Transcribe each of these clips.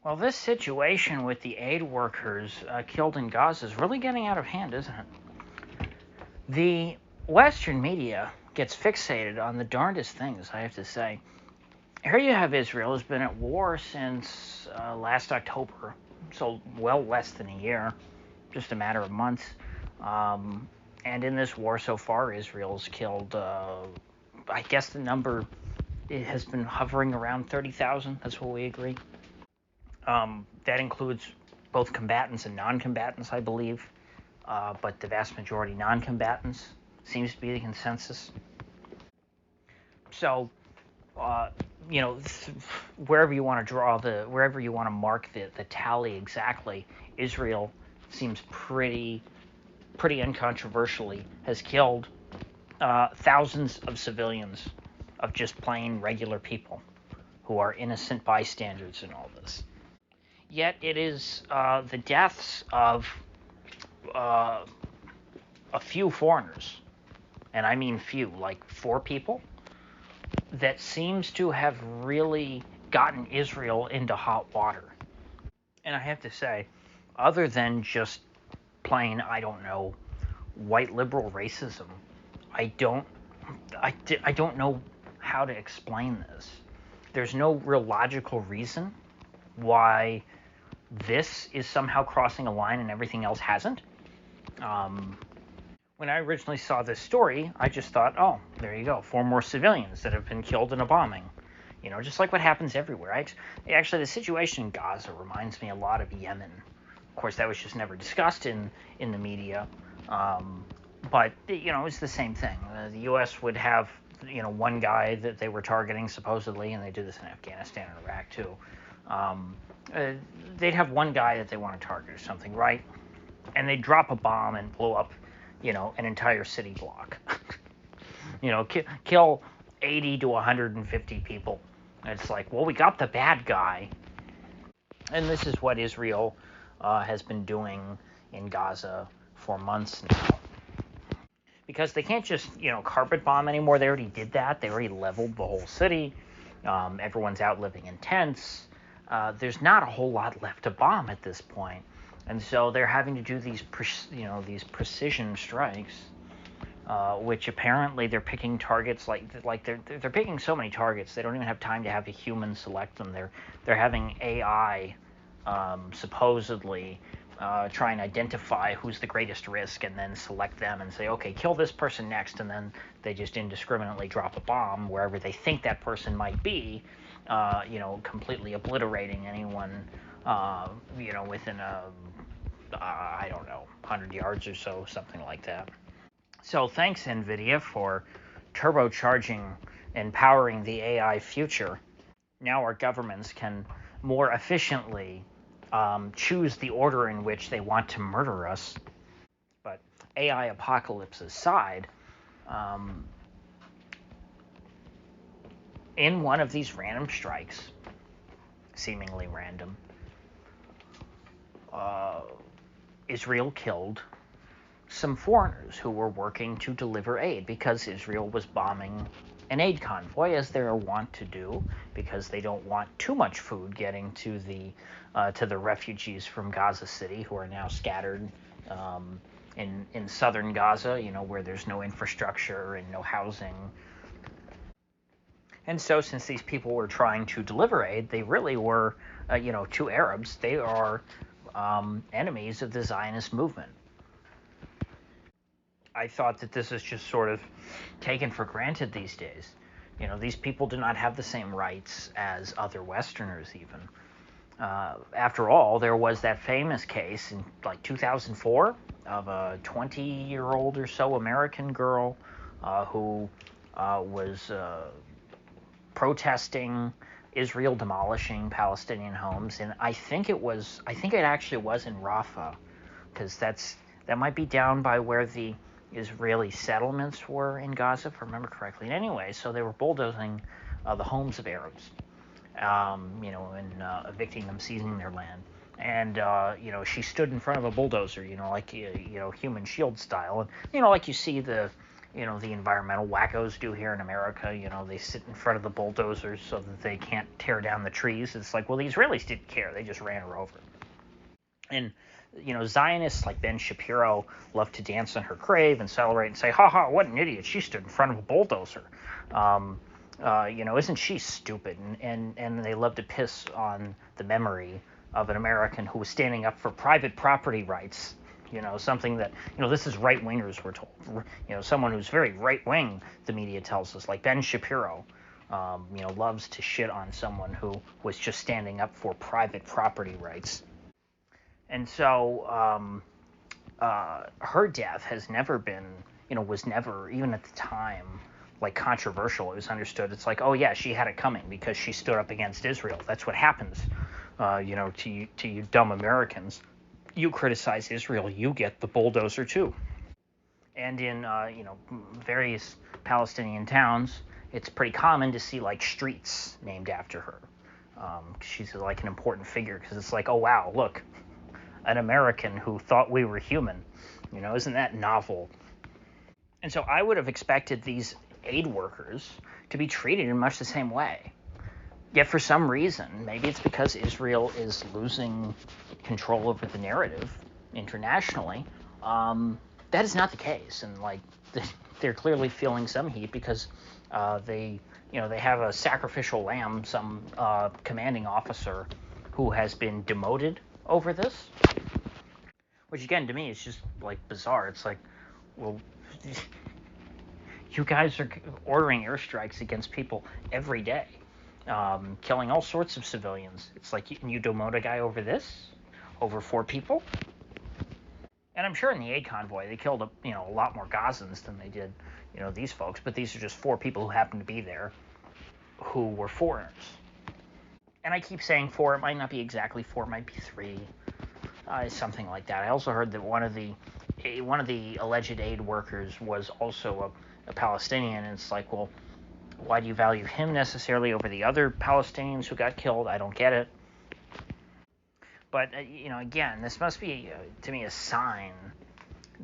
Well, this situation with the aid workers killed in Gaza is really getting out of hand, isn't it? The Western media gets fixated on the darndest things, I have to say. Here you have Israel has been at war since last October, so well less than a year, just a matter of months. And in this war so far, Israel's killed, I guess the number it has been hovering around 30,000. That's what we agree. That includes both combatants and non-combatants, I believe, but the vast majority non-combatants seems to be the consensus. So, wherever you want to mark the tally exactly, Israel seems pretty uncontroversially has killed thousands of civilians, of just plain regular people who are innocent bystanders in all this. Yet it is the deaths of a few foreigners, and I mean few, like 4 people, that seems to have really gotten Israel into hot water. And I have to say, other than just plain, I don't know, white liberal racism, I don't know how to explain this. There's no real logical reason why this is somehow crossing a line and everything else hasn't. When I originally saw this story, I just thought, oh, there you go, 4 more civilians that have been killed in a bombing. Just like what happens everywhere. Actually, the situation in Gaza reminds me a lot of Yemen. Of course, that was just never discussed in the media. But, it's the same thing. The U.S. would have, one guy that they were targeting, supposedly, and they did this in Afghanistan and Iraq, too. They'd have one guy that they want to target or something, right? And they'd drop a bomb and blow up, an entire city block. Kill 80 to 150 people. It's like, well, we got the bad guy. And this is what Israel has been doing in Gaza for months now. Because they can't just, carpet bomb anymore. They already did that. They already leveled the whole city. Everyone's out living in tents. There's not a whole lot left to bomb at this point. And so they're having to do these precision strikes, which apparently they're picking targets like they're picking so many targets they don't even have time to have a human select them. They're having AI supposedly try and identify who's the greatest risk and then select them and say, okay, kill this person next, and then they just indiscriminately drop a bomb wherever they think that person might be, completely obliterating anyone within I don't know, 100 yards or so, something like that. So thanks, NVIDIA, for turbocharging and powering the AI future. Now our governments can more efficiently choose the order in which they want to murder us. But AI apocalypse aside, in one of these random strikes, seemingly random, Israel killed some foreigners who were working to deliver aid because Israel was bombing an aid convoy, as they're wont to do, because they don't want too much food getting to the refugees from Gaza City, who are now scattered in southern Gaza, where there's no infrastructure and no housing. And so, since these people were trying to deliver aid, they really were, to Arabs, they are enemies of the Zionist movement. I thought that this is just sort of taken for granted these days. These people do not have the same rights as other Westerners, even. After all, there was that famous case in 2004 of a 20-year-old or so American girl who was protesting Israel demolishing Palestinian homes, and I think it actually was in Rafah, because that might be down by where the Israeli settlements were in Gaza, if I remember correctly. And anyway, so they were bulldozing the homes of Arabs, and evicting them, seizing their land. And she stood in front of a bulldozer, like human shield style, and like you see the the environmental wackos do here in America. They sit in front of the bulldozers so that they can't tear down the trees. It's like, well, the Israelis didn't care. They just ran her over. And, Zionists like Ben Shapiro love to dance on her grave and celebrate and say, ha ha, what an idiot. She stood in front of a bulldozer. Isn't she stupid? And they love to piss on the memory of an American who was standing up for private property rights. Something that, this is right-wingers, we're told. Someone who's very right-wing, the media tells us, like Ben Shapiro, loves to shit on someone who was just standing up for private property rights. And so her death has never been, was never, even at the time, like controversial. It was understood. It's like, oh yeah, she had it coming because she stood up against Israel. That's what happens, to you dumb Americans. You criticize Israel, you get the bulldozer too. And in various Palestinian towns, it's pretty common to see like streets named after her. She's like an important figure because it's like, oh wow, look, an American who thought we were human. Isn't that novel? And so I would have expected these aid workers to be treated in much the same way. Yet for some reason, maybe it's because Israel is losing control over the narrative internationally, that is not the case. And like they're clearly feeling some heat because they have a sacrificial lamb, some commanding officer who has been demoted over this, which again to me is just like bizarre. It's like, well, you guys are ordering airstrikes against people every day, killing all sorts of civilians. It's like you demote a guy over this, over 4 people. And I'm sure in the aid convoy they killed a lot more Gazans than they did these folks, but these are just 4 people who happened to be there who were foreigners. And I keep saying 4, it might not be exactly 4, it might be 3, something like that. I also heard that one of the alleged aid workers was also a Palestinian, and it's like, well, why do you value him necessarily over the other Palestinians who got killed? I don't get it. But, again, this must be, to me, a sign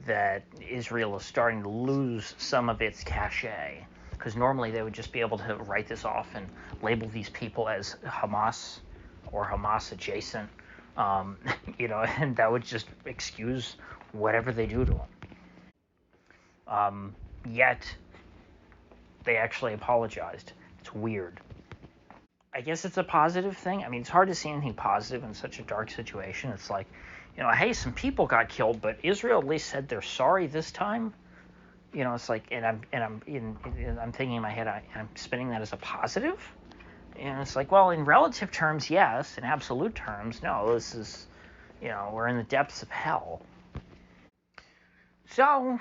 that Israel is starting to lose some of its cachet. Because normally they would just be able to write this off and label these people as Hamas or Hamas adjacent, and that would just excuse whatever they do to them. Yet, they actually apologized. It's weird. I guess it's a positive thing. I mean, it's hard to see anything positive in such a dark situation. It's like, hey, some people got killed, but Israel at least said they're sorry this time. It's like, and I'm thinking in my head, I'm spinning that as a positive. And it's like, well, in relative terms, yes. In absolute terms, no. This is, we're in the depths of hell. So,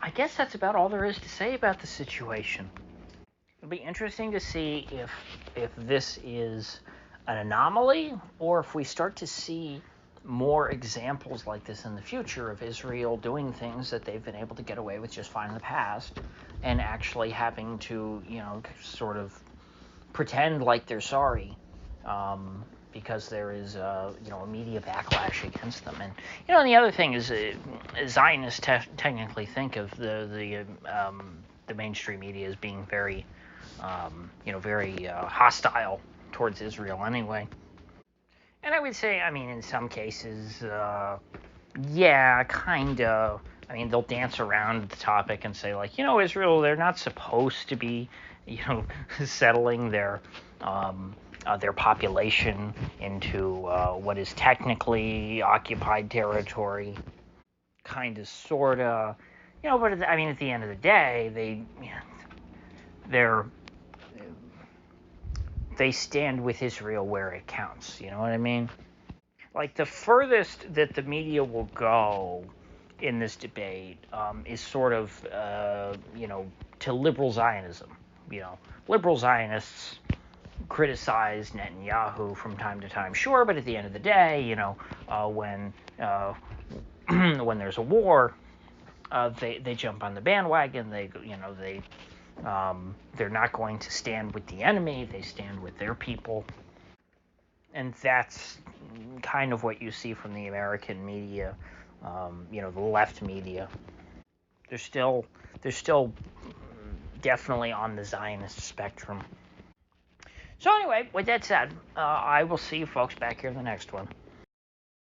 I guess that's about all there is to say about the situation. It'll be interesting to see if this is an anomaly or if we start to see more examples like this in the future of Israel doing things that they've been able to get away with just fine in the past and actually having to, sort of pretend like they're sorry because there is, a media backlash against them. And, the other thing is Zionists technically think of the mainstream media as being very, very hostile towards Israel anyway. And I would say, in some cases, yeah, kind of. They'll dance around the topic and say, like, Israel, they're not supposed to be, settling their population into what is technically occupied territory, kind of, sort of. But at the end of the day, they stand with Israel where it counts. You know what I mean? Like, the furthest that the media will go in this debate is sort of, to liberal Zionism. Liberal Zionists criticize Netanyahu from time to time, sure, but at the end of the day, when there's a war, they jump on the bandwagon. They're not going to stand with the enemy. They stand with their people. And that's kind of what you see from the American media, the left media. they're still definitely on the Zionist spectrum. So anyway, with that said, I will see you folks back here in the next one.